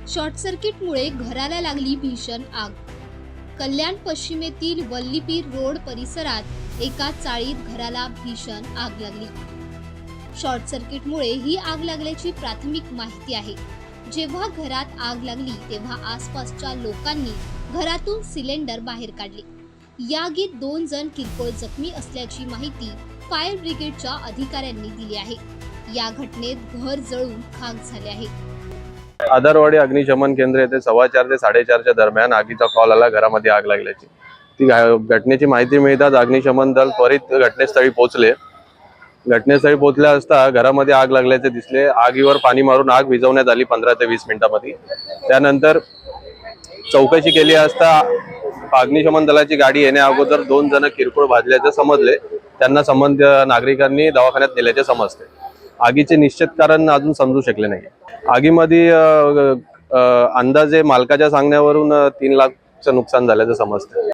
Short सर्किटमुळे घराला लागली भीषण आग। कल्याण पश्चिमेतील वल्लीपीर रोड परिसरात एका चाळीत घराला भीषण आग लागली। शॉर्ट सर्किटमुळे ही आग लागल्याची प्राथमिक माहिती आहे। जेव्हा घरात आग लागली तेव्हा आसपासच्या लोकांनी घरातून सिलेंडर बाहेर काढले। या आगीत 2 जण किरकोळ जखमी असल्याची माहिती फायर ब्रिगेडच्या अधिकाऱ्यांनी दिली आहे। या घटनेत घर जळून खाक झाले आहे। आधारवाडी अग्निशमन केंद्र येथे 4:15 ते 4:30च्या दरम्यान आगीचा कॉल आला, घरामध्ये आग लागल्याची। ती घटनेची माहिती मिळताच अग्निशमन दल त्वरित घटनास्थळी पोहोचले। घटनास्थळी पोहोचल्या असता घरामध्ये आग लागल्याचे दिसले। आगीवर पाणी मारून आग विझवण्यात आली 15 ते 20 मिनिटांमध्ये। त्यानंतर चौकशी केली असता अग्निशमन दलाची गाडी येण्या अगोदर 2 जण किरकोळ भाजल्याचे समजले। त्यांना संबंधित नागरिकांनी दवाखान्यात नेल्याचे समजते। आगीचे निश्चित कारण अजून समजू शकले नाही। आगीमध्ये अंदाजे मालकाच्या सांगण्यावरून 3 लाखचं नुकसान झाल्याचं समजते।